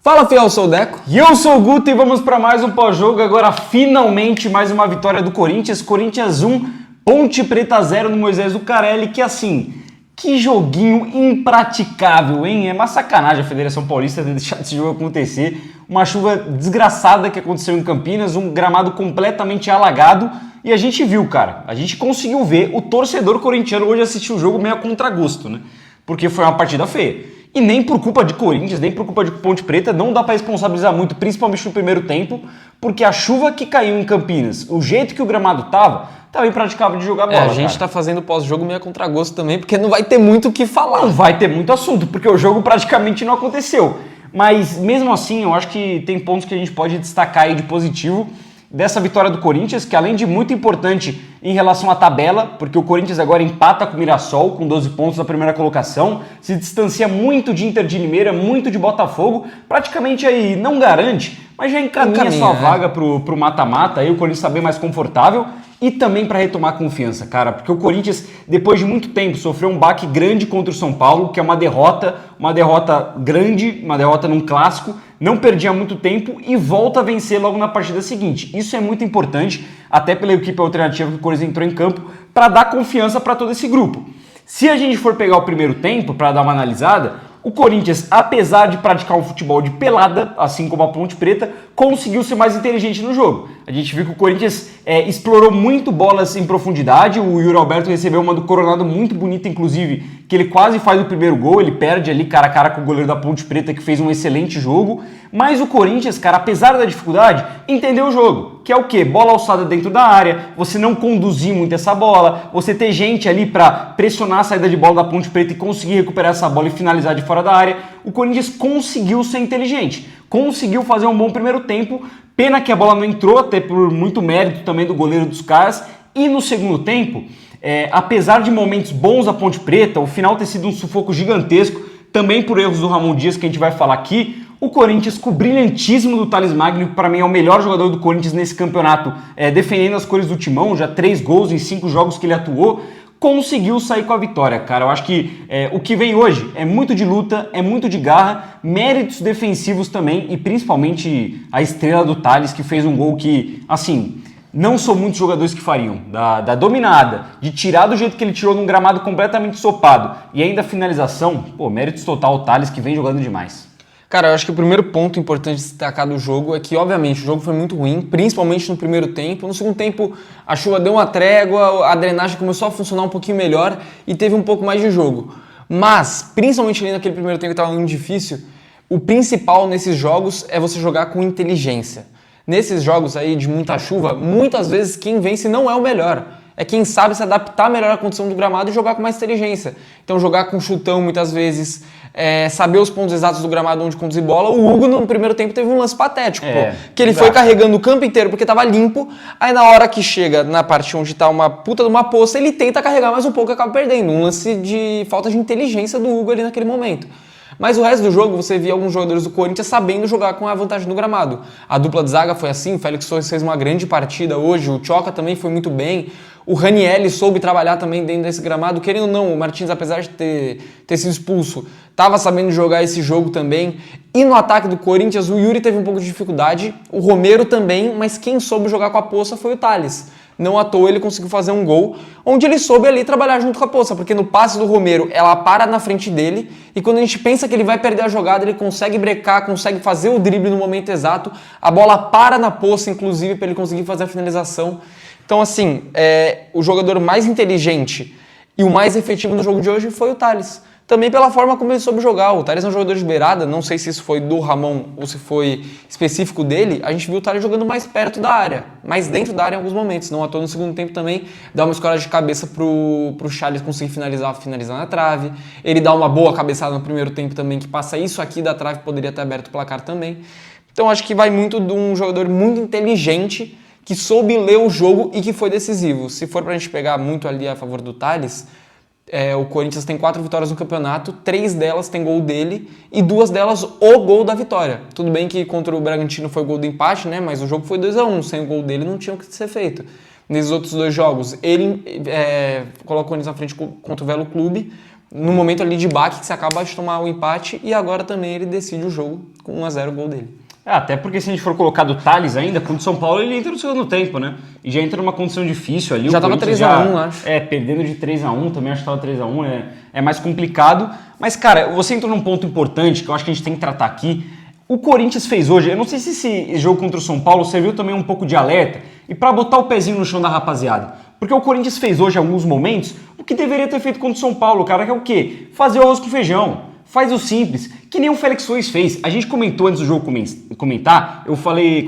Fala, fiel, eu sou o Deco. E eu sou o Guto e vamos para mais um pós-jogo. Agora, finalmente, mais uma vitória do Corinthians. Corinthians 1, Ponte Preta 0 no Moisés Lucarelli. Que assim, que joguinho impraticável, hein? É uma sacanagem a Federação Paulista ter deixado esse jogo acontecer. Uma chuva desgraçada que aconteceu em Campinas, um gramado completamente alagado. E a gente viu, cara, a gente conseguiu ver o torcedor corintiano hoje assistir o jogo meio a contragosto, né? Porque foi uma partida feia. E nem por culpa de Corinthians, nem por culpa de Ponte Preta, não dá para responsabilizar muito, principalmente no primeiro tempo, porque a chuva que caiu em Campinas, o jeito que o gramado tava impraticável de jogar bola. A gente tá fazendo pós-jogo meio a contragosto também, porque não vai ter muito o que falar. Não vai ter muito assunto, porque o jogo praticamente não aconteceu. Mas mesmo assim, eu acho que tem pontos que a gente pode destacar aí de positivo dessa vitória do Corinthians, que além de muito importante em relação à tabela, porque o Corinthians agora empata com o Mirassol, com 12 pontos na primeira colocação, se distancia muito de Inter de Limeira, muito de Botafogo, praticamente aí não garante, mas já encaminha sua vaga pro mata-mata, aí o Corinthians está bem mais confortável, e também para retomar a confiança, cara, porque o Corinthians, depois de muito tempo, sofreu um baque grande contra o São Paulo, que é uma derrota grande, uma derrota num clássico, não perdia muito tempo e volta a vencer logo na partida seguinte. Isso é muito importante, até pela equipe alternativa que o Corinthians entrou em campo, para dar confiança para todo esse grupo. Se a gente for pegar o primeiro tempo, para dar uma analisada, o Corinthians, apesar de praticar um futebol de pelada, assim como a Ponte Preta, conseguiu ser mais inteligente no jogo. A gente viu que o Corinthians explorou muito bolas em profundidade, o Yuri Alberto recebeu uma do Coronado muito bonita, inclusive, que ele quase faz o primeiro gol, ele perde ali cara a cara com o goleiro da Ponte Preta, que fez um excelente jogo, mas o Corinthians, cara, apesar da dificuldade, entendeu o jogo, que é o quê? Bola alçada dentro da área, você não conduzir muito essa bola, você ter gente ali para pressionar a saída de bola da Ponte Preta e conseguir recuperar essa bola e finalizar de fora da área. O Corinthians conseguiu ser inteligente, conseguiu fazer um bom primeiro tempo, pena que a bola não entrou, até por muito mérito também do goleiro dos caras, e no segundo tempo, apesar de momentos bons da Ponte Preta, o final ter sido um sufoco gigantesco, também por erros do Ramon Dias, que a gente vai falar aqui, o Corinthians, com o brilhantismo do Thales Magno, que para mim é o melhor jogador do Corinthians nesse campeonato, defendendo as cores do Timão, já 3 gols em 5 jogos que ele atuou, conseguiu sair com a vitória, cara. Eu acho que o que vem hoje é muito de luta, é muito de garra, méritos defensivos também e principalmente a estrela do Thales, que fez um gol que, assim, não são muitos jogadores que fariam, da dominada, de tirar do jeito que ele tirou num gramado completamente ensopado e ainda a finalização, méritos total o Thales, que vem jogando demais. Cara, eu acho que o primeiro ponto importante de destacar do jogo é que, obviamente, o jogo foi muito ruim, principalmente no primeiro tempo. No segundo tempo, a chuva deu uma trégua, a drenagem começou a funcionar um pouquinho melhor e teve um pouco mais de jogo. Mas, principalmente ali naquele primeiro tempo que estava muito difícil, o principal nesses jogos é você jogar com inteligência. Nesses jogos aí de muita chuva, muitas vezes quem vence não é o melhor. É quem sabe se adaptar melhor à condição do gramado e jogar com mais inteligência. Então jogar com chutão muitas vezes, saber os pontos exatos do gramado onde conduzir bola. O Hugo no primeiro tempo teve um lance patético, que ele foi carregando o campo inteiro porque estava limpo, aí na hora que chega na parte onde está uma puta de uma poça, ele tenta carregar mais um pouco e acaba perdendo. Um lance de falta de inteligência do Hugo ali naquele momento. Mas o resto do jogo, você via alguns jogadores do Corinthians sabendo jogar com a vantagem do gramado. A dupla de zaga foi assim, o Félix Torres fez uma grande partida hoje, o Tchoca também foi muito bem, o Ranielli soube trabalhar também dentro desse gramado, querendo ou não, o Martins, apesar de ter sido expulso, estava sabendo jogar esse jogo também. E no ataque do Corinthians, o Yuri teve um pouco de dificuldade, o Romero também, mas quem soube jogar com a Poça foi o Thales. Não à toa ele conseguiu fazer um gol, onde ele soube ali trabalhar junto com a Poça, porque no passe do Romero, ela para na frente dele, e quando a gente pensa que ele vai perder a jogada, ele consegue brecar, consegue fazer o drible no momento exato, a bola para na Poça, inclusive, para ele conseguir fazer a finalização. Então, assim, o jogador mais inteligente e o mais efetivo no jogo de hoje foi o Thales. Também pela forma como ele soube jogar. O Thales é um jogador de beirada, não sei se isso foi do Ramon ou se foi específico dele. A gente viu o Thales jogando mais perto da área, mais dentro da área em alguns momentos. Não à toa no segundo tempo também dá uma escola de cabeça pro Charles conseguir finalizar na trave. Ele dá uma boa cabeçada no primeiro tempo também, que passa isso aqui da trave, poderia ter aberto o placar também. Então acho que vai muito de um jogador muito inteligente, que soube ler o jogo e que foi decisivo. Se for pra gente pegar muito ali a favor do Thales, o Corinthians tem 4 vitórias no campeonato, 3 delas tem gol dele e 2 delas o gol da vitória. Tudo bem que contra o Bragantino foi o gol do empate, né? Mas o jogo foi 2-1, sem o gol dele não tinha o que ser feito. Nesses outros 2 jogos, ele coloca o Corinthians na frente contra o Velo Clube, no momento ali de baque que você acaba de tomar o empate e agora também ele decide o jogo com 1-0 o gol dele. Até porque se a gente for colocar do Tales ainda, contra o São Paulo, ele entra no segundo tempo, né? E já entra numa condição difícil ali. Já tava 3-1, acho. Perdendo de 3-1, também acho que tava 3-1, é mais complicado. Mas, cara, você entrou num ponto importante que eu acho que a gente tem que tratar aqui. O Corinthians fez hoje, eu não sei se esse jogo contra o São Paulo serviu também um pouco de alerta e pra botar o pezinho no chão da rapaziada. Porque o Corinthians fez hoje, em alguns momentos, o que deveria ter feito contra o São Paulo, cara, que é o quê? Fazer o arroz com feijão. Faz o simples, que nem o Félix Soares fez. A gente comentou antes do jogo começar, eu falei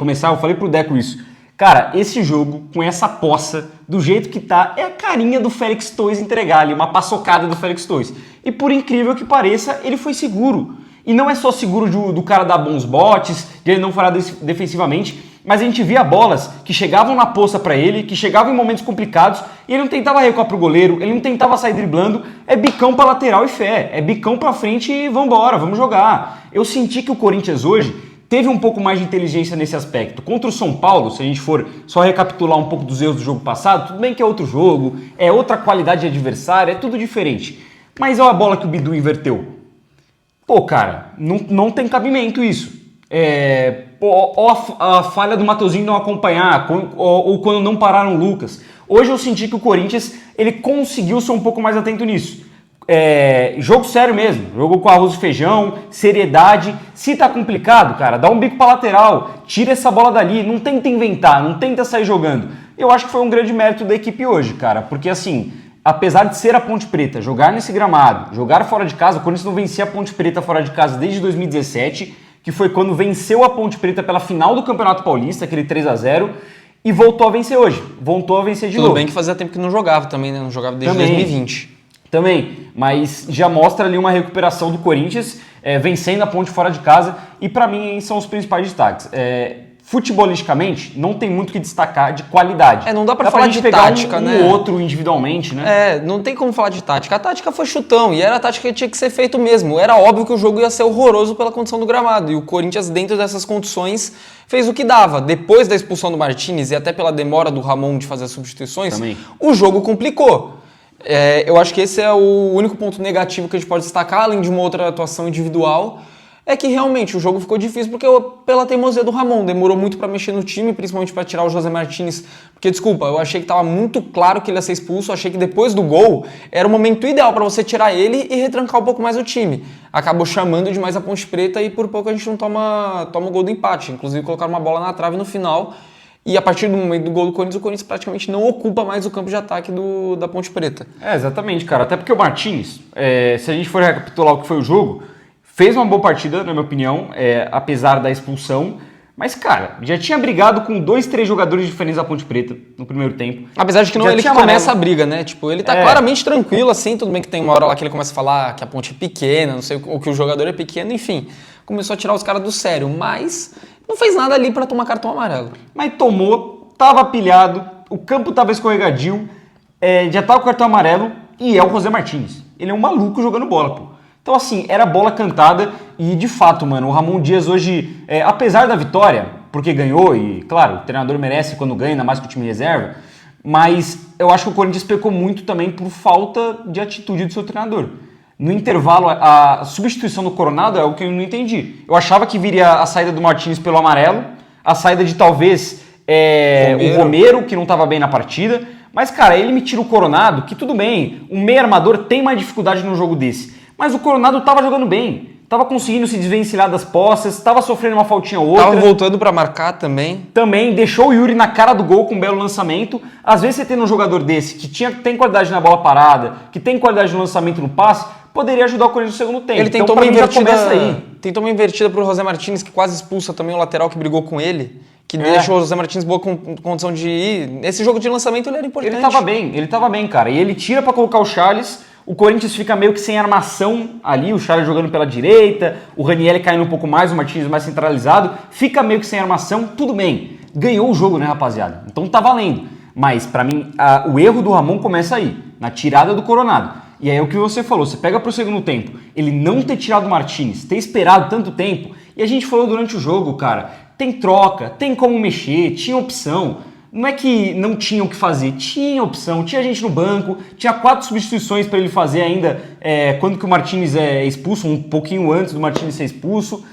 pro Deco isso. Cara, esse jogo, com essa poça, do jeito que tá, é a carinha do Félix Soares entregar ali, uma paçocada do Félix Soares. E por incrível que pareça, ele foi seguro. E não é só seguro do cara dar bons botes, de ele não falhar defensivamente, mas a gente via bolas que chegavam na poça pra ele, que chegavam em momentos complicados, e ele não tentava recuar pro goleiro, ele não tentava sair driblando, é bicão pra lateral e fé, é bicão pra frente e vambora, vamos jogar. Eu senti que o Corinthians hoje teve um pouco mais de inteligência nesse aspecto. Contra o São Paulo, se a gente for só recapitular um pouco dos erros do jogo passado, tudo bem que é outro jogo, é outra qualidade de adversário, é tudo diferente. Mas olha a bola que o Bidu inverteu. Pô, cara, não tem cabimento isso. Ou a falha do Mateuzinho não acompanhar, ou quando não pararam o Lucas. Hoje eu senti que o Corinthians ele conseguiu ser um pouco mais atento nisso. Jogo sério mesmo, jogo com arroz e feijão, seriedade. Se tá complicado, cara, dá um bico pra lateral, tira essa bola dali, não tenta inventar, não tenta sair jogando. Eu acho que foi um grande mérito da equipe hoje, cara, porque assim, apesar de ser a Ponte Preta, jogar nesse gramado, jogar fora de casa, o Corinthians não vencia a Ponte Preta fora de casa desde 2017, que foi quando venceu a Ponte Preta pela final do Campeonato Paulista, aquele 3-0, e voltou a vencer hoje, voltou a vencer de novo. Tudo bem que fazia tempo que não jogava também, né? Não jogava desde 2020. Também, mas já mostra ali uma recuperação do Corinthians, vencendo a Ponte fora de casa, e pra mim são os principais destaques. Futebolisticamente, não tem muito o que destacar de qualidade. Não dá pra falar de tática, né? Um outro individualmente, né? Não tem como falar de tática. A tática foi chutão, e era a tática que tinha que ser feito mesmo. Era óbvio que o jogo ia ser horroroso pela condição do gramado, e o Corinthians, dentro dessas condições, fez o que dava. Depois da expulsão do Martínez, e até pela demora do Ramon de fazer as substituições, também o jogo complicou. Eu acho que esse é o único ponto negativo que a gente pode destacar, além de uma outra atuação individual, é que realmente o jogo ficou difícil porque pela teimosia do Ramon, demorou muito para mexer no time, principalmente para tirar o José Martínez, porque desculpa, eu achei que estava muito claro que ele ia ser expulso, achei que depois do gol era o momento ideal para você tirar ele e retrancar um pouco mais o time. Acabou chamando demais a Ponte Preta e por pouco a gente não toma o gol do empate, inclusive colocaram uma bola na trave no final. E a partir do momento do gol do Corinthians, o Corinthians praticamente não ocupa mais o campo de ataque da Ponte Preta. Exatamente, cara. Até porque o Martínez, se a gente for recapitular o que foi o jogo, fez uma boa partida, na minha opinião, apesar da expulsão. Mas, cara, já tinha brigado com 2, 3 jogadores diferentes da Ponte Preta no primeiro tempo. Apesar de que não é ele que começa a briga, né? Tipo, ele tá claramente tranquilo, assim, tudo bem que tem uma hora lá que ele começa a falar que a ponte é pequena, não sei, ou que o jogador é pequeno, enfim. Começou a tirar os caras do sério, mas não fez nada ali pra tomar cartão amarelo. Mas tomou, tava pilhado, o campo tava escorregadio, já tava com cartão amarelo e é o José Martínez. Ele é um maluco jogando bola, pô. Então, assim, era bola cantada e, de fato, mano, o Ramon Dias hoje, apesar da vitória, porque ganhou e, claro, o treinador merece quando ganha, ainda mais que o time reserva, mas eu acho que o Corinthians pecou muito também por falta de atitude do seu treinador. No intervalo, a substituição do Coronado é o que eu não entendi. Eu achava que viria a saída do Martínez pelo amarelo, a saída de talvez o Romero, que não estava bem na partida, mas, cara, ele me tira o Coronado, que tudo bem, um meio armador tem mais dificuldade num jogo desse. Mas o Coronado estava jogando bem, estava conseguindo se desvencilhar das posses, estava sofrendo uma faltinha ou outra. Tava voltando para marcar também. Também deixou o Yuri na cara do gol com um belo lançamento. Às vezes você tendo um jogador desse que tem qualidade na bola parada, que tem qualidade no lançamento no passe, poderia ajudar o Corinthians no segundo tempo. Ele tentou tentou uma invertida pro José Martínez, que quase expulsa também o lateral que brigou com ele. Que deixou o José Martínez boa condição de ir. Nesse jogo de lançamento ele era importante. Ele tava bem, cara. E ele tira para colocar o Charles. O Corinthians fica meio que sem armação ali, o Charles jogando pela direita, o Ranieri caindo um pouco mais, o Martínez mais centralizado, fica meio que sem armação, tudo bem. Ganhou o jogo, né, rapaziada? Então tá valendo. Mas, pra mim, o erro do Ramon começa aí, na tirada do Coronado. E aí é o que você falou, você pega pro segundo tempo, ele não ter tirado o Martínez, ter esperado tanto tempo, e a gente falou durante o jogo, cara, tem troca, tem como mexer, tinha opção. não é que não tinha o que fazer, tinha opção, tinha gente no banco, tinha 4 substituições para ele fazer ainda quando que o Martínez é expulso, um pouquinho antes do Martínez ser expulso,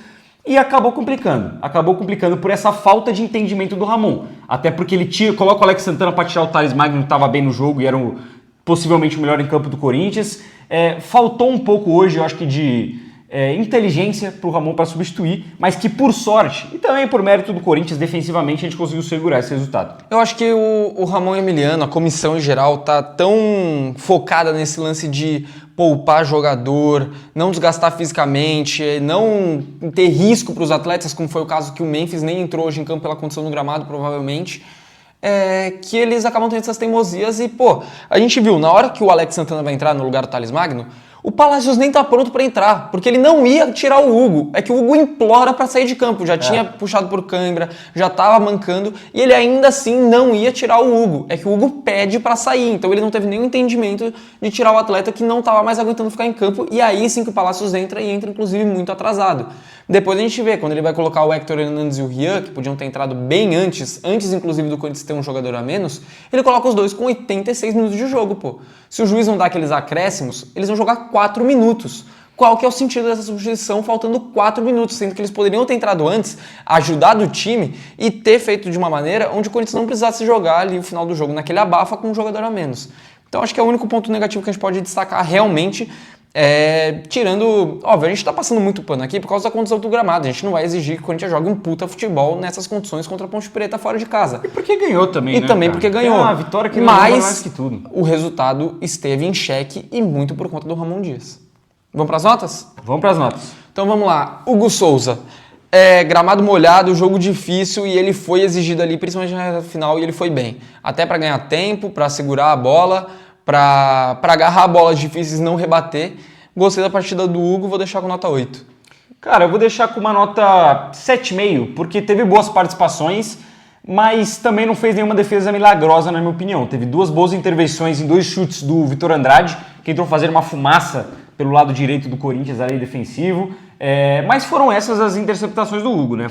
e acabou complicando por essa falta de entendimento do Ramon, até porque ele coloca o Alex Santana para tirar o Thales Magno, que estava bem no jogo e era possivelmente o melhor em campo do Corinthians. Faltou um pouco hoje, eu acho que de inteligência para o Ramon para substituir, mas que por sorte, e também por mérito do Corinthians, defensivamente a gente conseguiu segurar esse resultado. Eu acho que o Ramon Emiliano, a comissão em geral, tá tão focada nesse lance de poupar jogador, não desgastar fisicamente, não ter risco para os atletas, como foi o caso que o Memphis nem entrou hoje em campo pela condição do gramado, provavelmente, que eles acabam tendo essas teimosias e, a gente viu, na hora que o Alex Santana vai entrar no lugar do Thales Magno, o Palacios nem tá pronto para entrar, porque ele não ia tirar o Hugo. É que o Hugo implora para sair de campo, já tinha puxado por cãibra, já tava mancando, e ele ainda assim não ia tirar o Hugo. É que o Hugo pede para sair, então ele não teve nenhum entendimento de tirar o atleta que não tava mais aguentando ficar em campo, e aí sim que o Palacios entra, e entra inclusive muito atrasado. Depois a gente vê, quando ele vai colocar o Hector Hernandes e o Rian, que podiam ter entrado bem antes inclusive do Corinthians ter um jogador a menos, ele coloca os dois com 86 minutos de jogo, Se o juiz não dá aqueles acréscimos, eles vão jogar 4 minutos. Qual que é o sentido dessa substituição faltando 4 minutos, sendo que eles poderiam ter entrado antes, ajudado o time e ter feito de uma maneira onde o Corinthians não precisasse jogar ali o final do jogo naquele abafa com um jogador a menos. Então acho que é o único ponto negativo que a gente pode destacar realmente. Tirando, óbvio, a gente tá passando muito pano aqui por causa da condição do gramado. A gente não vai exigir que o Corinthians jogue um puta futebol nessas condições contra a Ponte Preta fora de casa. E porque ganhou também, E também porque ganhou. É uma vitória que não vale mais que tudo. O resultado esteve em xeque e muito por conta do Ramon Dias. Vamos pras notas? Vamos pras notas. Então vamos lá. Hugo Souza. Gramado molhado, jogo difícil e ele foi exigido ali, principalmente na reta final, e ele foi bem. Até para ganhar tempo, para segurar a bola, para agarrar bolas difíceis e não rebater. Gostei da partida do Hugo, vou deixar com nota 8. Cara, eu vou deixar com uma nota 7,5, porque teve boas participações, mas também não fez nenhuma defesa milagrosa, na minha opinião. Teve 2 boas intervenções em 2 chutes do Vitor Andrade, que entrou fazendo uma fumaça pelo lado direito do Corinthians, ali defensivo. Mas foram essas as interceptações do Hugo, né?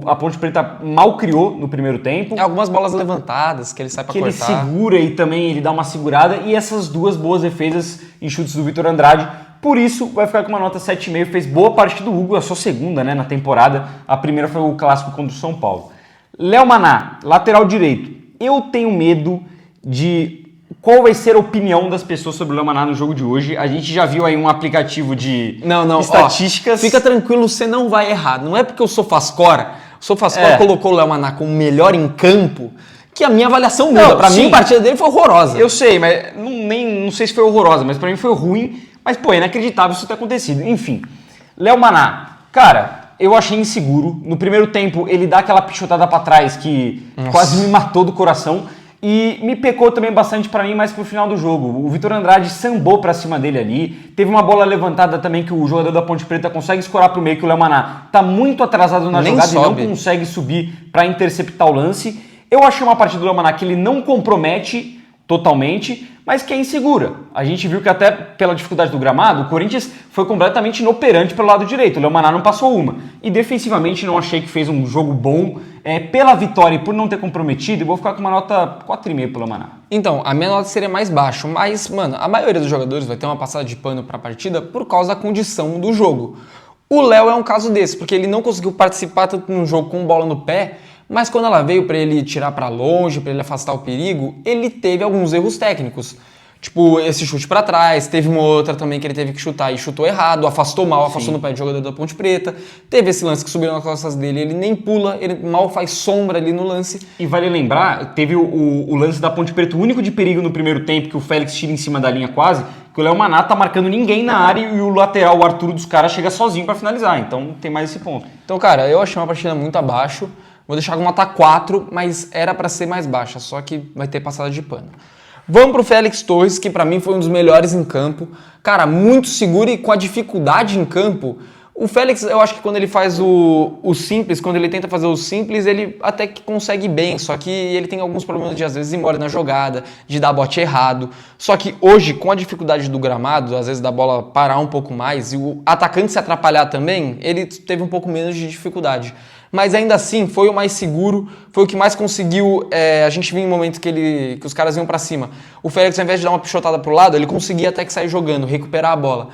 A Ponte Preta mal criou no primeiro tempo. Algumas bolas levantadas que ele sai pra cortar. Que ele segura e também ele dá uma segurada. E essas 2 boas defesas em chutes do Vitor Andrade. Por isso, vai ficar com uma nota 7,5. Fez boa parte do Hugo, a sua segunda, né, na temporada. A primeira foi o clássico contra o São Paulo. Léo Maná, lateral direito. Eu tenho medo de qual vai ser a opinião das pessoas sobre o Léo Maná no jogo de hoje. A gente já viu aí um aplicativo de estatísticas. Fica tranquilo, você não vai errar. Não é porque o Sofascore colocou o Léo Maná como melhor em campo que a minha avaliação muda. Pra mim, a partida dele foi horrorosa. Eu sei, mas não sei se foi horrorosa, mas pra mim foi ruim. Mas, é inacreditável isso ter acontecido. Enfim, Léo Maná, cara, eu achei inseguro. No primeiro tempo, ele dá aquela pichotada pra trás que quase me matou do coração. E me pecou também bastante pra mim, mais pro final do jogo. O Vitor Andrade sambou pra cima dele ali. Teve uma bola levantada também que o jogador da Ponte Preta consegue escorar pro meio, que o Léo Maná tá muito atrasado na jogada e não consegue subir pra interceptar o lance. Eu achei uma partida do Léo Maná que ele não compromete totalmente, mas que é insegura. A gente viu que até pela dificuldade do gramado, o Corinthians foi completamente inoperante pelo lado direito. O Léo Maná não passou uma. E defensivamente não achei que fez um jogo bom. Pela vitória e por não ter comprometido, eu vou ficar com uma nota 4,5 pro Léo Maná. Então, a minha nota seria mais baixa, mas, a maioria dos jogadores vai ter uma passada de pano pra partida por causa da condição do jogo. O Léo é um caso desse, porque ele não conseguiu participar tanto no jogo com bola no pé, mas quando ela veio para ele tirar para longe, para ele afastar o perigo, ele teve alguns erros técnicos. Tipo, esse chute para trás, teve uma outra também que ele teve que chutar e chutou errado, afastou mal, afastou no pé de jogador da Ponte Preta. Teve esse lance que subiu nas costas dele, ele nem pula, ele mal faz sombra ali no lance. E vale lembrar, teve o lance da Ponte Preta, o único de perigo no primeiro tempo, que o Félix tira em cima da linha quase, que o Léo Maná tá marcando ninguém na área e o lateral, o Arthur dos caras, chega sozinho para finalizar. Então tem mais esse ponto. Então, cara, eu achei uma partida muito abaixo. Vou deixar com nota 4, mas era para ser mais baixa, só que vai ter passada de pano. Vamos pro Félix Torres, que para mim foi um dos melhores em campo. Cara, muito seguro e com a dificuldade em campo, O Félix, eu acho que quando ele faz o simples, quando ele tenta fazer o simples, ele até que consegue bem, só que ele tem alguns problemas de às vezes ir embora na jogada, de dar bote errado. Só que hoje, com a dificuldade do gramado, às vezes da bola parar um pouco mais e o atacante se atrapalhar também, ele teve um pouco menos de dificuldade. Mas ainda assim, foi o mais seguro, foi o que mais conseguiu, a gente viu em momentos que os caras iam pra cima. O Félix, ao invés de dar uma pichotada pro lado, ele conseguia até que sair jogando, recuperar a bola.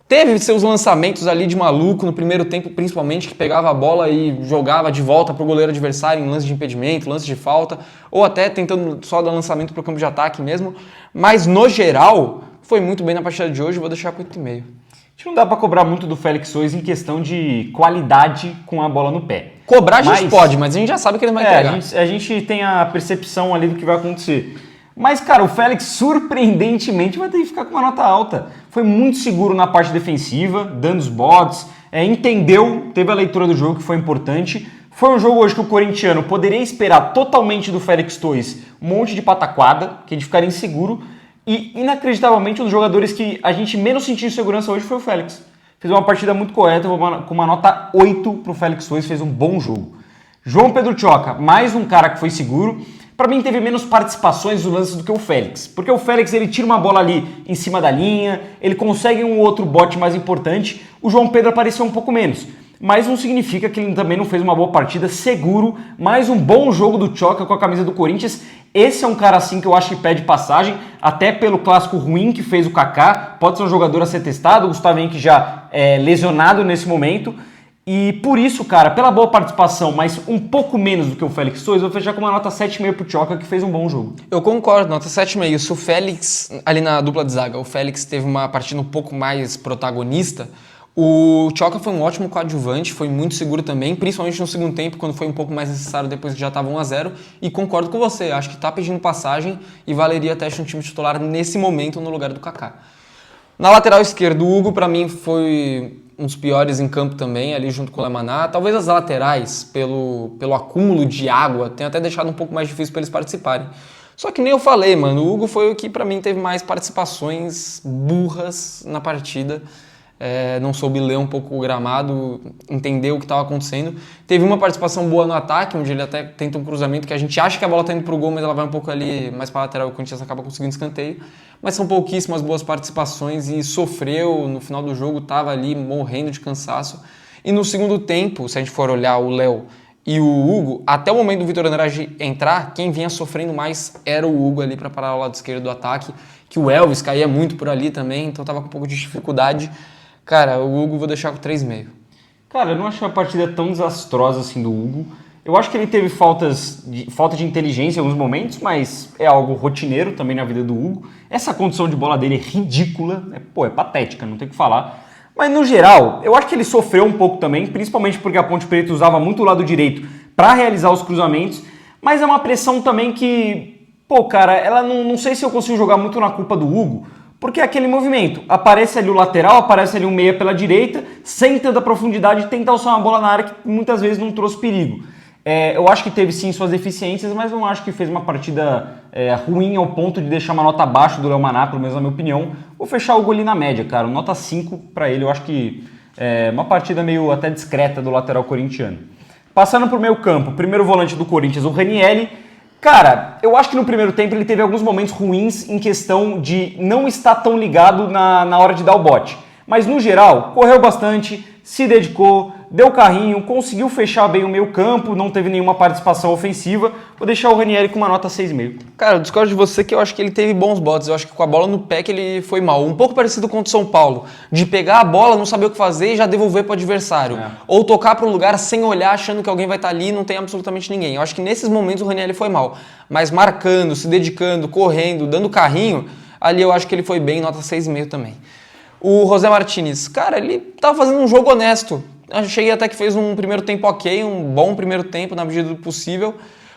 Teve seus lançamentos ali de maluco no primeiro tempo, principalmente, que pegava a bola e jogava de volta pro goleiro adversário em lance de impedimento, lance de falta, ou até tentando só dar lançamento pro campo de ataque mesmo. Mas, no geral, foi muito bem na partida de hoje, vou deixar com 8,5. Acho que não dá pra cobrar muito do Félix Sois em questão de qualidade com a bola no pé. Cobrar a gente pode, mas a gente já sabe que ele vai pegar. A gente tem a percepção ali do que vai acontecer. Mas, cara, o Félix, surpreendentemente, vai ter que ficar com uma nota alta. Foi muito seguro na parte defensiva, dando os botes, entendeu, teve a leitura do jogo, que foi importante. Foi um jogo hoje que o corintiano poderia esperar totalmente do Félix Sois um monte de pataquada, que a gente ficaria inseguro. E, inacreditavelmente, um dos jogadores que a gente menos sentiu insegurança hoje foi o Félix. Fez uma partida muito correta, com uma nota 8 para o Félix Sois, fez um bom jogo. João Pedro Tchoca, mais um cara que foi seguro. Para mim teve menos participações no lance do que o Félix, porque o Félix ele tira uma bola ali em cima da linha, ele consegue um outro bote mais importante, o João Pedro apareceu um pouco menos, mas não significa que ele também não fez uma boa partida, seguro, mais um bom jogo do Tchoca com a camisa do Corinthians. Esse é um cara assim que eu acho que pede passagem, até pelo clássico ruim que fez o Kaká, pode ser um jogador a ser testado, o Gustavo Henrique já é lesionado nesse momento. E por isso, cara, pela boa participação, mas um pouco menos do que o Félix Sois, eu vou fechar com uma nota 7,5 pro Tchoca, que fez um bom jogo. Eu concordo, nota 7,5. Se o Félix, ali na dupla de zaga, o Félix teve uma partida um pouco mais protagonista, o Tchoca foi um ótimo coadjuvante, foi muito seguro também, principalmente no segundo tempo, quando foi um pouco mais necessário depois que já estava 1-0. E concordo com você, acho que tá pedindo passagem e valeria até um time titular nesse momento no lugar do Kaká. Na lateral esquerda, o Hugo, para mim, foi um dos piores em campo também, ali junto com o Lemaná. Talvez as laterais, pelo acúmulo de água, tenha até deixado um pouco mais difícil para eles participarem. Só que nem eu falei, mano, o Hugo foi o que para mim teve mais participações burras na partida. Não soube ler um pouco o gramado, entender o que estava acontecendo. Teve uma participação boa no ataque, onde ele até tenta um cruzamento que a gente acha que a bola está indo para o gol, mas ela vai um pouco ali mais para a lateral, o Corinthians acaba conseguindo escanteio. Mas são pouquíssimas boas participações e sofreu no final do jogo, estava ali morrendo de cansaço. E no segundo tempo, se a gente for olhar o Léo e o Hugo, até o momento do Vitor Andrade entrar, quem vinha sofrendo mais era o Hugo ali para parar o lado esquerdo do ataque, que o Elvis caía muito por ali também, então estava com um pouco de dificuldade. Cara, o Hugo vou deixar com 3,5. Cara, eu não achei a partida tão desastrosa assim do Hugo. Eu acho que ele teve falta de inteligência em alguns momentos, mas é algo rotineiro também na vida do Hugo. Essa condição de bola dele é ridícula, é patética, não tem o que falar. Mas no geral, eu acho que ele sofreu um pouco também, principalmente porque a Ponte Preta usava muito o lado direito para realizar os cruzamentos, mas é uma pressão também que, cara, ela não sei se eu consigo jogar muito na culpa do Hugo, porque é aquele movimento, aparece ali o lateral, aparece ali um meia pela direita, sem tanta profundidade, tenta alçar uma bola na área que muitas vezes não trouxe perigo. Eu acho que teve sim suas deficiências, mas não acho que fez uma partida ruim ao ponto de deixar uma nota abaixo do Lemaná, pelo menos na minha opinião. Vou fechar o gol ali na média, cara, nota 5 para ele, eu acho que é uma partida meio até discreta do lateral corintiano. Passando para o meio campo, primeiro volante do Corinthians, o Ranieri. Cara, eu acho que no primeiro tempo ele teve alguns momentos ruins em questão de não estar tão ligado na hora de dar o bote. Mas no geral, correu bastante, se dedicou, deu carrinho, conseguiu fechar bem o meio campo, não teve nenhuma participação ofensiva. Vou deixar o Ranieri com uma nota 6,5. Cara, eu discordo de você que eu acho que ele teve bons botes. Eu acho que com a bola no pé que ele foi mal. Um pouco parecido com o de São Paulo. De pegar a bola, não saber o que fazer e já devolver para o adversário. Ou tocar para um lugar sem olhar, achando que alguém vai estar ali e não tem absolutamente ninguém. Eu acho que nesses momentos o Ranieri foi mal. Mas marcando, se dedicando, correndo, dando carrinho, ali eu acho que ele foi bem, nota 6,5 também. O José Martínez, cara, ele tava fazendo um jogo honesto. Achei até que fez um primeiro tempo ok, um bom primeiro tempo na medida do possível.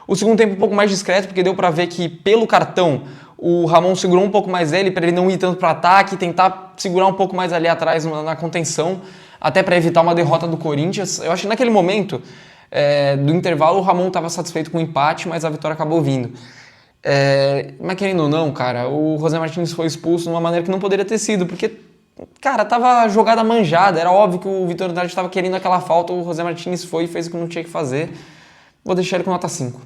O segundo tempo um pouco mais discreto, porque deu pra ver que pelo cartão o Ramon segurou um pouco mais ele, para ele não ir tanto para ataque, tentar segurar um pouco mais ali atrás na contenção, até para evitar uma derrota do Corinthians. Eu acho que naquele momento do intervalo o Ramon estava satisfeito com o empate, mas a vitória acabou vindo. Mas querendo ou não, cara, o José Martínez foi expulso de uma maneira que não poderia ter sido, porque cara, tava jogada manjada, era óbvio que o Vitor Andrade estava querendo aquela falta, o José Martínez foi e fez o que não tinha que fazer. Vou deixar ele com nota 5.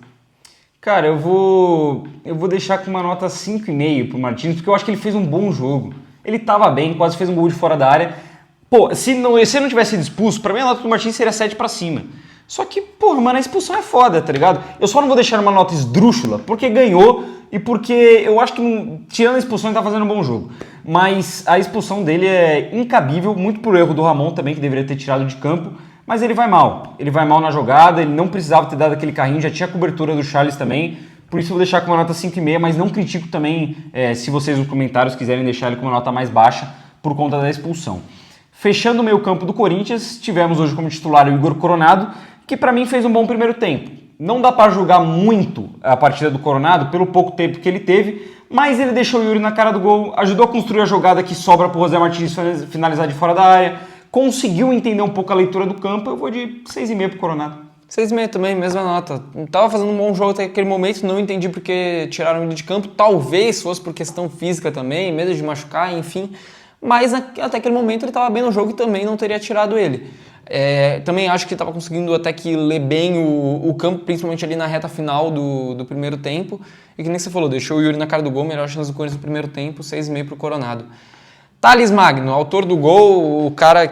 Cara, eu vou deixar com uma nota 5,5 pro Martínez, porque eu acho que ele fez um bom jogo. Ele tava bem, quase fez um gol de fora da área. Pô, se ele não tivesse sido expulso, pra mim a nota do Martínez seria 7 pra cima. Só que, porra, mano, a expulsão é foda, tá ligado? Eu só não vou deixar uma nota esdrúxula, porque ganhou e porque eu acho que, tirando a expulsão, ele tá fazendo um bom jogo. Mas a expulsão dele é incabível, muito por erro do Ramon também, que deveria ter tirado de campo. Mas ele vai mal. Ele vai mal na jogada, ele não precisava ter dado aquele carrinho, já tinha cobertura do Charles também. Por isso eu vou deixar com uma nota 5,5, mas não critico também se vocês nos comentários quiserem deixar ele com uma nota mais baixa por conta da expulsão. Fechando o meio campo do Corinthians, tivemos hoje como titular o Igor Coronado, que para mim fez um bom primeiro tempo. Não dá para julgar muito a partida do Coronado pelo pouco tempo que ele teve, mas ele deixou o Yuri na cara do gol, ajudou a construir a jogada que sobra para o José Martins finalizar de fora da área, conseguiu entender um pouco a leitura do campo. Eu vou de 6,5 pro Coronado. 6,5 também, mesma nota. Tava fazendo um bom jogo até aquele momento, não entendi porque tiraram ele de campo. Talvez fosse por questão física também, medo de machucar, enfim. Mas até aquele momento ele estava bem no jogo e também não teria tirado ele. Também acho que estava conseguindo até que ler bem o campo, principalmente ali na reta final do primeiro tempo. E que nem você falou, deixou o Yuri na cara do gol, melhor chance do Corinthians no primeiro tempo, 6,5 pro Coronado. Thales Magno, autor do gol, o cara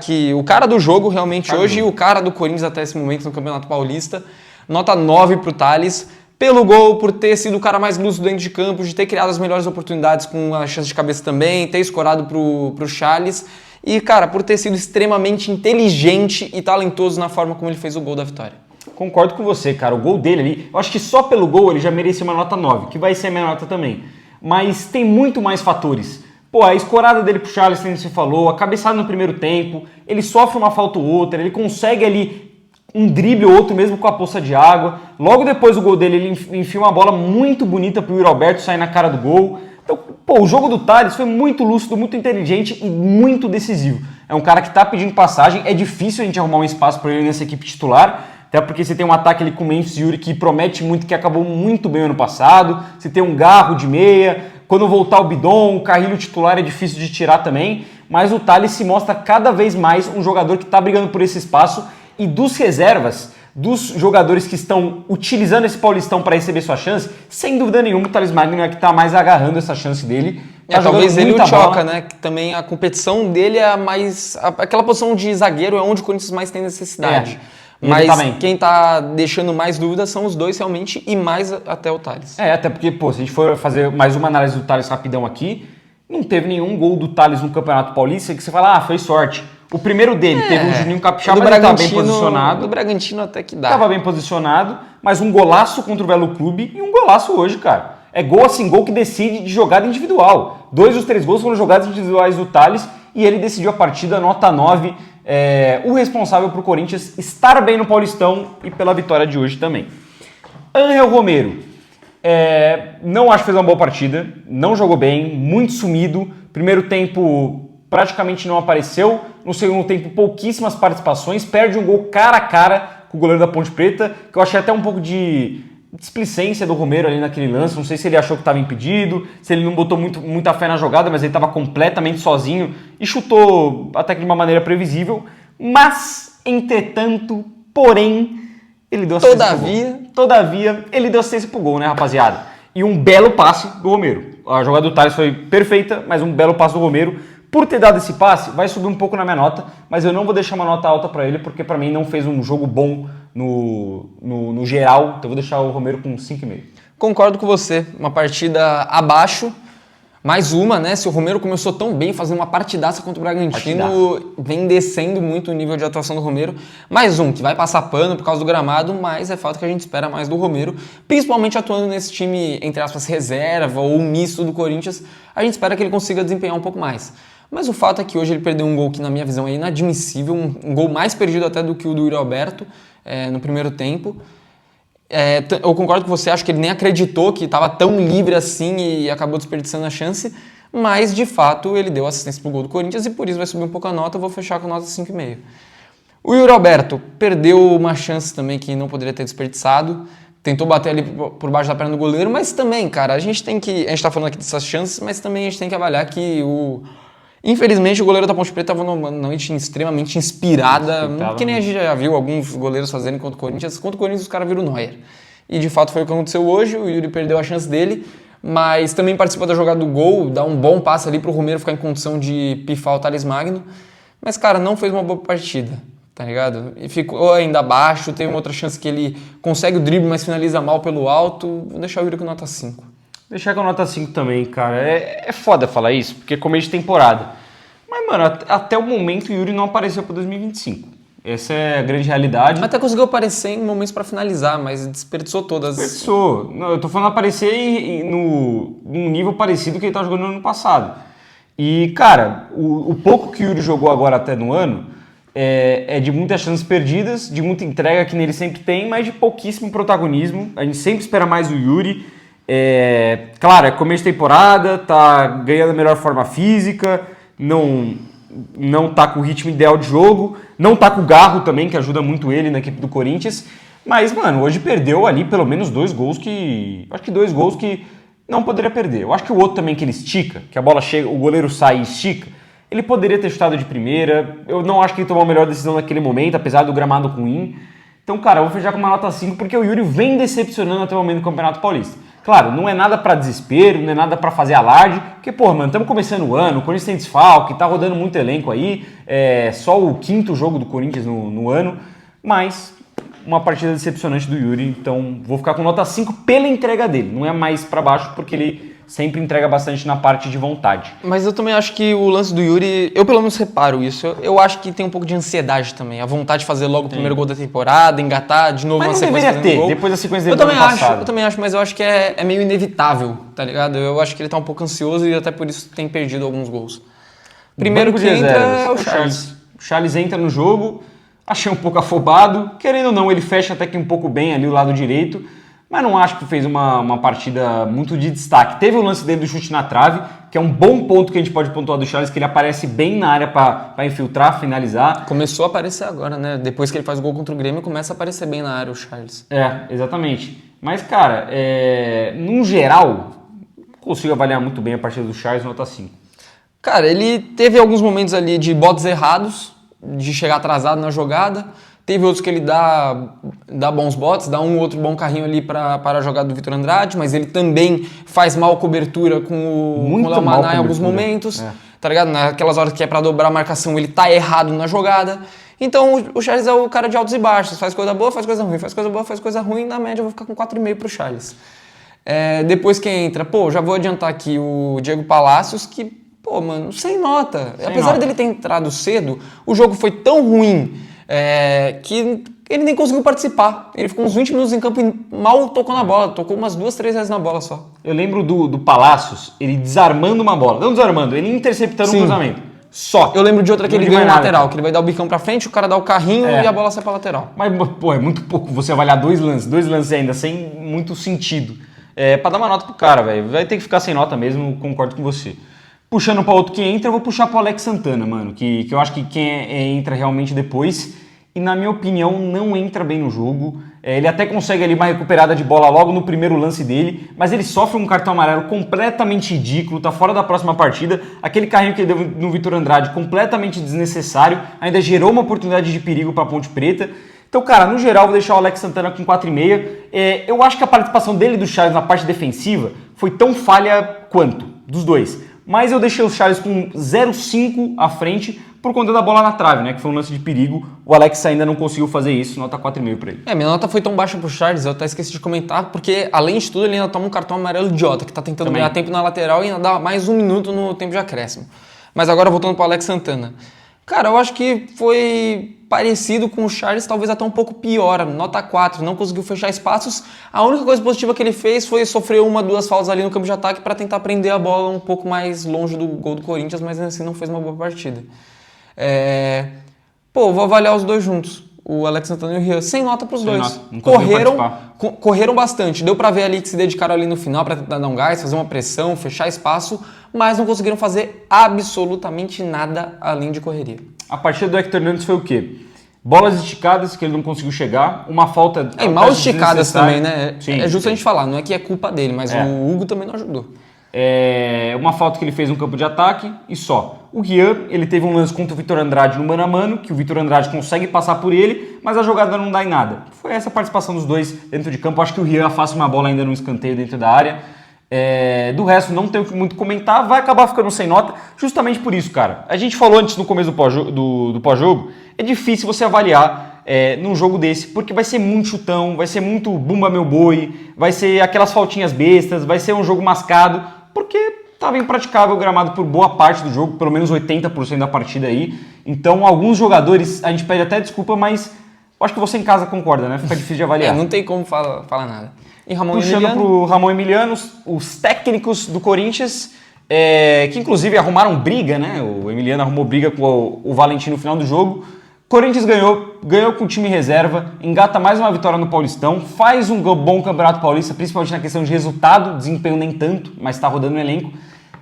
do jogo realmente hoje e o cara do Corinthians até esse momento no Campeonato Paulista. Nota 9 pro Thales, pelo gol, por ter sido o cara mais lúcido dentro de campo, de ter criado as melhores oportunidades com a chance de cabeça também, ter escorado pro Charles e, cara, por ter sido extremamente inteligente e talentoso na forma como ele fez o gol da vitória. Concordo com você, cara. O gol dele ali, eu acho que só pelo gol ele já merecia uma nota 9, que vai ser a minha nota também. Mas tem muito mais fatores. Pô, a escorada dele pro Charles, como você falou, a cabeçada no primeiro tempo, ele sofre uma falta ou outra, ele consegue ali um drible ou outro mesmo com a poça de água. Logo depois do gol dele, ele enfia uma bola muito bonita pro Yuri Alberto sair na cara do gol. Então, pô, o jogo do Thales foi muito lúcido, muito inteligente e muito decisivo. É um cara que tá pedindo passagem, é difícil a gente arrumar um espaço para ele nessa equipe titular, até porque você tem um ataque ali com o Memphis Yuri que promete muito, que acabou muito bem ano passado, você tem um Garro de meia, quando voltar o Bidon, o Carrilho titular é difícil de tirar também, mas o Thales se mostra cada vez mais um jogador que está brigando por esse espaço e dos reservas, dos jogadores que estão utilizando esse Paulistão para receber sua chance, sem dúvida nenhuma o Thales Magno é que está mais agarrando essa chance dele. Tá talvez ele e o Tchoca, né? Que também a competição dele é a mais... Aquela posição de zagueiro é onde o Corinthians mais tem necessidade. Mas quem tá deixando mais dúvidas são os dois realmente e mais até o Thales. Até porque, pô, se a gente for fazer mais uma análise do Thales rapidão aqui, não teve nenhum gol do Thales no Campeonato Paulista que você fala, foi sorte. O primeiro dele teve um Juninho Capixaba, mas ele estava bem posicionado. Do Bragantino até que dá. Estava bem posicionado, mas um golaço contra o Velo Clube e um golaço hoje, cara. É gol assim, gol que decide de jogada individual. 2 dos 3 gols foram jogadas individuais do Thales e ele decidiu a partida, nota 9. O responsável para o Corinthians estar bem no Paulistão e pela vitória de hoje também. Ángel Romero, não acho que fez uma boa partida, não jogou bem, muito sumido. Primeiro tempo praticamente não apareceu, no segundo tempo pouquíssimas participações, perde um gol cara a cara com o goleiro da Ponte Preta, que eu achei até um pouco de displicência do Romero ali naquele lance, não sei se ele achou que estava impedido, se ele não botou muita fé na jogada, mas ele estava completamente sozinho e chutou até que de uma maneira previsível, mas, entretanto, porém, ele deu assistência pro gol. Todavia, ele deu assistência pro gol, né, rapaziada? E um belo passe do Romero. A jogada do Thales foi perfeita, mas um belo passe do Romero. Por ter dado esse passe, vai subir um pouco na minha nota, mas eu não vou deixar uma nota alta para ele, porque para mim não fez um jogo bom no geral, então eu vou deixar o Romero com 5,5. Concordo com você, uma partida abaixo, mais uma, né? Se o Romero começou tão bem, fazendo uma partidaça contra o Bragantino, vem descendo muito o nível de atuação do Romero. Mais um, que vai passar pano por causa do gramado, mas é fato que a gente espera mais do Romero, principalmente atuando nesse time, entre aspas, reserva ou misto do Corinthians, a gente espera que ele consiga desempenhar um pouco mais. Mas o fato é que hoje ele perdeu um gol que, na minha visão, é inadmissível, um gol mais perdido até do que o do Yuri Alberto no primeiro tempo. Eu concordo com você, acho que ele nem acreditou que estava tão livre assim e acabou desperdiçando a chance, mas, de fato, ele deu assistência para o gol do Corinthians e por isso vai subir um pouco a nota, eu vou fechar com nota 5,5. O Yuri Alberto perdeu uma chance também que não poderia ter desperdiçado, tentou bater ali por baixo da perna do goleiro, mas também, cara, a gente tá falando aqui dessas chances, mas também a gente tem que avaliar que Infelizmente, o goleiro da Ponte Preta estava numa noite extremamente inspirada, que nem a gente já viu alguns goleiros fazerem contra o Corinthians. Contra o Corinthians, os caras viram o Neuer. E, de fato, foi o que aconteceu hoje. O Yuri perdeu a chance dele, mas também participa da jogada do gol, dá um bom passe ali para o Romero ficar em condição de pifar o Thales Magno. Mas, cara, não fez uma boa partida, tá ligado? E ficou ainda abaixo, tem uma outra chance que ele consegue o drible, mas finaliza mal pelo alto. Vou deixar o Yuri com nota 5. Deixar com nota 5 também, cara. É foda falar isso, porque é começo de temporada. Mas, mano, até o momento o Yuri não apareceu para 2025. Essa é a grande realidade. Até conseguiu aparecer em momentos para finalizar, mas desperdiçou todas. Desperdiçou. Não, eu tô falando aparecer num nível parecido que ele tá jogando no ano passado. E, cara, o pouco que o Yuri jogou agora até no ano é de muitas chances perdidas, de muita entrega que nele sempre tem, mas de pouquíssimo protagonismo. A gente sempre espera mais o Yuri. Claro, é começo de temporada, tá ganhando a melhor forma física, não tá com o ritmo ideal de jogo, não tá com o garro também, que ajuda muito ele na equipe do Corinthians. Mas, mano, hoje perdeu ali pelo menos 2 gols que... Acho que 2 gols que não poderia perder. Eu acho que o outro também que ele estica, que a bola chega, o goleiro sai e estica, ele poderia ter chutado de primeira. Eu não acho que ele tomou a melhor decisão naquele momento, apesar do gramado ruim. Então, cara, eu vou fechar com uma nota 5, porque o Yuri vem decepcionando até o momento do Campeonato Paulista. Claro, não é nada pra desespero, não é nada pra fazer alarde, porque, pô, mano, estamos começando o ano, o Corinthians tem desfalque, tá rodando muito elenco aí, só o 5º jogo do Corinthians no ano, mas uma partida decepcionante do Yuri, então vou ficar com nota 5 pela entrega dele, não é mais pra baixo, porque ele sempre entrega bastante na parte de vontade. Mas eu também acho que o lance do Yuri, eu pelo menos reparo isso, eu acho que tem um pouco de ansiedade também, a vontade de fazer logo o primeiro gol da temporada, engatar de novo mas na não sequência deveria ter, gol. depois da sequência dele do ano passado. Eu também acho, mas eu acho que é meio inevitável, tá ligado? Eu acho que ele tá um pouco ansioso e até por isso tem perdido alguns gols. Primeiro que entra é o Charles. O Charles entra no jogo, achei um pouco afobado, querendo ou não, ele fecha até que um pouco bem ali o lado direito, mas não acho que fez uma partida muito de destaque. Teve o lance dele do chute na trave, que é um bom ponto que a gente pode pontuar do Charles, que ele aparece bem na área para infiltrar, finalizar. Começou a aparecer agora, né? Depois que ele faz o gol contra o Grêmio, começa a aparecer bem na área o Charles. Exatamente. Mas, cara, num geral, consigo avaliar muito bem a partida do Charles, nota 5. Cara, ele teve alguns momentos ali de botes errados, de chegar atrasado na jogada. Teve outros que ele dá bons botes, dá um ou outro bom carrinho ali para a jogada do Vitor Andrade, mas ele também faz mal cobertura com o Léo Maná em alguns momentos, tá ligado? Naquelas horas que é para dobrar a marcação, ele tá errado na jogada. Então o Charles é o cara de altos e baixos, faz coisa boa, faz coisa ruim, faz coisa boa, faz coisa ruim, na média eu vou ficar com 4,5 pro Charles. Depois quem entra, já vou adiantar aqui o Diego Palacios, que, mano, sem nota. Apesar dele ter entrado cedo, o jogo foi tão ruim que ele nem conseguiu participar. Ele ficou uns 20 minutos em campo e mal tocou na bola. Tocou umas 2, 3 vezes na bola só. Eu lembro do Palacios, ele desarmando uma bola. Não desarmando, ele interceptando um cruzamento. Só. Eu lembro de outra que ele ganha na lateral, que ele vai dar o bicão pra frente, o cara dá o carrinho e a bola sai pra lateral. Mas, é muito pouco você avaliar 2 lances ainda, sem muito sentido. Pra dar uma nota pro cara, velho. Vai ter que ficar sem nota mesmo, concordo com você. Puxando pra outro que entra, eu vou puxar pro Alex Santana, mano, que eu acho que quem entra realmente depois, e na minha opinião não entra bem no jogo. Ele até consegue ali uma recuperada de bola logo no primeiro lance dele, mas ele sofre um cartão amarelo completamente ridículo, tá fora da próxima partida. Aquele carrinho que ele deu no Vitor Andrade, completamente desnecessário, ainda gerou uma oportunidade de perigo pra Ponte Preta. Então, cara, no geral, vou deixar o Alex Santana com 4,5. Eu acho que a participação dele e do Charles na parte defensiva foi tão falha quanto, dos dois. Mas eu deixei o Charles com 0,5 à frente por conta da bola na trave, né? Que foi um lance de perigo. O Alex ainda não conseguiu fazer isso, nota 4,5 pra ele. Minha nota foi tão baixa pro Charles, eu até esqueci de comentar, porque além de tudo ele ainda toma um cartão amarelo idiota, que tá tentando ganhar tempo na lateral e ainda dá mais 1 minuto no tempo de acréscimo. Mas agora voltando pro Alex Santana. Cara, eu acho que foi parecido com o Charles, talvez até um pouco pior, nota 4, não conseguiu fechar espaços. A única coisa positiva que ele fez foi sofrer 1, 2 faltas ali no campo de ataque para tentar prender a bola um pouco mais longe do gol do Corinthians, mas assim não fez uma boa partida. Vou avaliar os dois juntos, o Alex Santana e o Rian, sem nota para os dois. Correram bastante, deu para ver ali que se dedicaram ali no final para tentar dar um gás, fazer uma pressão, fechar espaço, mas não conseguiram fazer absolutamente nada além de correria. A partida do Hector Hernandes foi o quê? Bolas esticadas que ele não conseguiu chegar, uma falta... mal esticadas também, né? Sim, é justo a gente falar, não é que é culpa dele, mas o Hugo também não ajudou. Uma falta que ele fez no campo de ataque e só. O Rian, ele teve um lance contra o Vitor Andrade no mano a mano, que o Vitor Andrade consegue passar por ele, mas a jogada não dá em nada. Foi essa a participação dos dois dentro de campo. Acho que o Rian afasta uma bola ainda no escanteio dentro da área. Do resto, não tenho muito o que comentar, vai acabar ficando sem nota, justamente por isso, cara. A gente falou antes no começo do pós-jogo, é difícil você avaliar num jogo desse, porque vai ser muito chutão, vai ser muito bumba meu boi, vai ser aquelas faltinhas bestas, vai ser um jogo mascado, porque estava impraticável o gramado por boa parte do jogo, pelo menos 80% da partida aí. Então, alguns jogadores, a gente pede até desculpa, mas eu acho que você em casa concorda, né? Fica difícil de avaliar. Não tem como falar nada. E Ramon Puxando Emiliano? pro Ramon Emiliano, os técnicos do Corinthians, que inclusive arrumaram briga, né? O Emiliano arrumou briga com o Valentim no final do jogo. Corinthians ganhou com o time reserva, engata mais uma vitória no Paulistão, faz um bom Campeonato Paulista, principalmente na questão de resultado, desempenho nem tanto, mas tá rodando no elenco.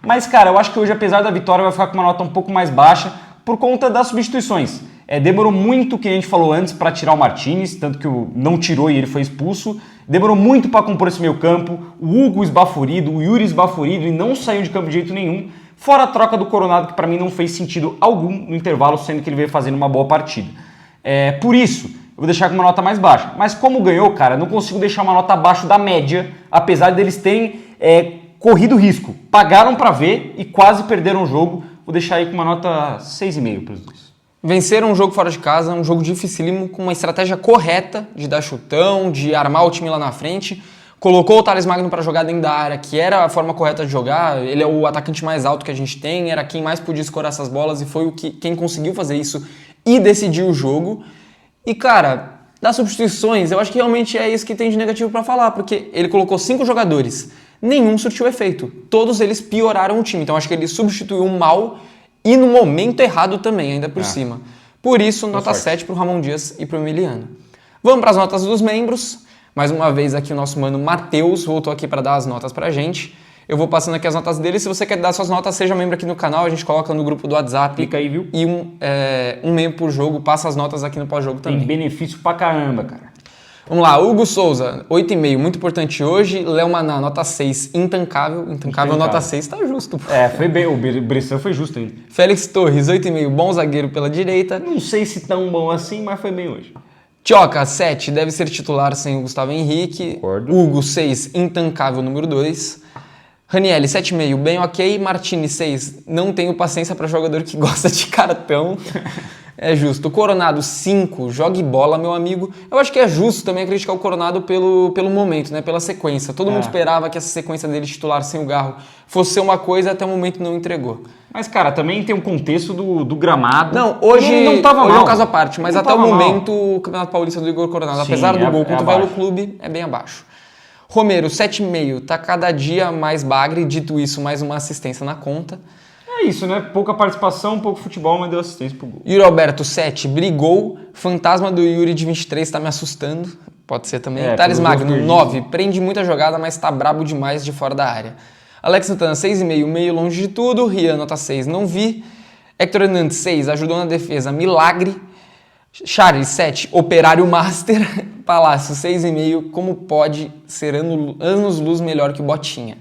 Mas, cara, eu acho que hoje, apesar da vitória, vai ficar com uma nota um pouco mais baixa por conta das substituições. Demorou muito, que a gente falou antes, para tirar o Martínez, tanto que não tirou e ele foi expulso. Demorou muito para compor esse meio campo, o Hugo esbaforido, o Yuri esbaforido e não saiu de campo de jeito nenhum. Fora a troca do Coronado, que para mim não fez sentido algum no intervalo, sendo que ele veio fazendo uma boa partida. Por isso, eu vou deixar com uma nota mais baixa. Mas como ganhou, cara, não consigo deixar uma nota abaixo da média, apesar deles terem corrido risco. Pagaram para ver e quase perderam o jogo. Vou deixar aí com uma nota 6,5 para os dois. Venceram um jogo fora de casa, um jogo dificílimo, com uma estratégia correta de dar chutão, de armar o time lá na frente. Colocou o Thales Magno para jogar dentro da área, que era a forma correta de jogar. Ele é o atacante mais alto que a gente tem, era quem mais podia escorar essas bolas e foi quem conseguiu fazer isso e decidiu o jogo. E, cara, das substituições, eu acho que realmente é isso que tem de negativo para falar, porque ele colocou 5 jogadores, nenhum surtiu efeito. Todos eles pioraram o time, então acho que ele substituiu mal e no momento errado também, ainda por cima. Por isso, nota 7 para o Ramon Dias e para o Emiliano. Vamos para as notas dos membros. Mais uma vez aqui o nosso mano Matheus voltou aqui para dar as notas pra gente. Eu vou passando aqui as notas dele. Se você quer dar suas notas, seja membro aqui no canal. A gente coloca no grupo do WhatsApp. Clica aí, viu? E um membro por jogo passa as notas aqui no pós-jogo também. Tem benefício pra caramba, cara. Vamos lá, Hugo Souza, 8,5, muito importante hoje. Léo Maná, nota 6, intancável. Intancável, nota 6, tá justo. Pô. Foi bem, o Bressan foi justo ainda. Félix Torres, 8,5, bom zagueiro pela direita. Não sei se tão bom assim, mas foi bem hoje. Tioca, 7, deve ser titular sem o Gustavo Henrique. Concordo. Hugo, 6, intancável, número 2. Ranielli, 7,5, bem ok. Martini, 6, não tenho paciência para jogador que gosta de cartão. É justo. Coronado, 5, jogue bola, meu amigo. Eu acho que é justo também criticar o Coronado pelo momento, né? Pela sequência. Todo mundo esperava que essa sequência dele titular sem o Garro fosse ser uma coisa, até o momento não entregou. Mas, cara, também tem um contexto do gramado. Não, hoje não tava hoje mal. É um caso à parte, mas Não até o tava momento o Campeonato Paulista do Igor Coronado, Sim, apesar do gol contra o Velo abaixo. Clube, é bem abaixo. Romero, 7,5, tá cada dia mais bagre, dito isso, mais uma assistência na conta. É isso, né? Pouca participação, pouco futebol, mas deu assistência pro gol. Yuri Alberto, 7, brigou. Fantasma do Yuri de 23 tá me assustando. Pode ser também. Thales Magno, 9, prende muita jogada, mas tá brabo demais de fora da área. Alex Santana, 6,5, meio longe de tudo. Rian, nota 6, não vi. Hector Hernandes, 6, ajudou na defesa, milagre. Charles, 7, operário master. Palácio, 6,5, como pode ser anos-luz melhor que o Botinha.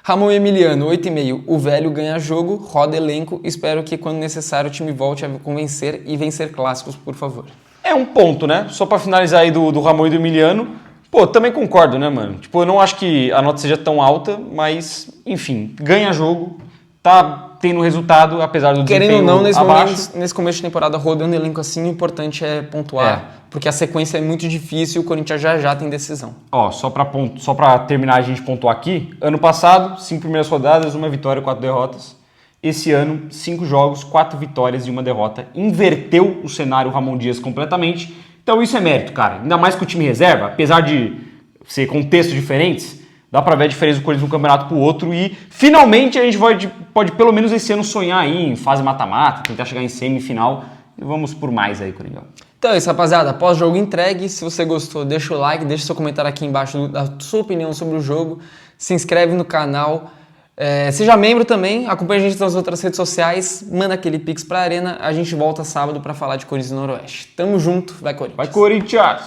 Ramon Emiliano, 8,5, o velho ganha jogo, roda elenco, espero que quando necessário o time volte a convencer e vencer clássicos, por favor. É um ponto, né? Só pra finalizar aí do Ramon e do Emiliano. Pô, também concordo, né, mano? Tipo, eu não acho que a nota seja tão alta, mas, enfim, ganha jogo, tá tendo resultado, apesar do Querendo desempenho ou não, abaixo. nesse começo de temporada, rodando elenco assim, o importante é pontuar, porque a sequência é muito difícil e o Corinthians já tem decisão. Ó, só pra terminar a gente pontuar aqui, ano passado, 5 primeiras rodadas, 1 vitória, 4 derrotas. Esse ano, 5 jogos, 4 vitórias e 1 derrota. Inverteu o cenário Ramon Dias completamente. Então isso é mérito, cara. Ainda mais com o time reserva, apesar de ser contextos diferentes, dá pra ver a diferença do Corinthians de um campeonato pro outro e finalmente a gente pode pelo menos esse ano sonhar aí em fase mata-mata, tentar chegar em semifinal e vamos por mais aí, Coringão. Então é isso, rapaziada. Pós-jogo entregue. Se você gostou, deixa o like, deixa seu comentário aqui embaixo da sua opinião sobre o jogo. Se inscreve no canal. Seja membro também. Acompanhe a gente nas outras redes sociais. Manda aquele pix pra Arena. A gente volta sábado pra falar de Corinthians e Noroeste. Tamo junto. Vai, Corinthians. Vai, Corinthians!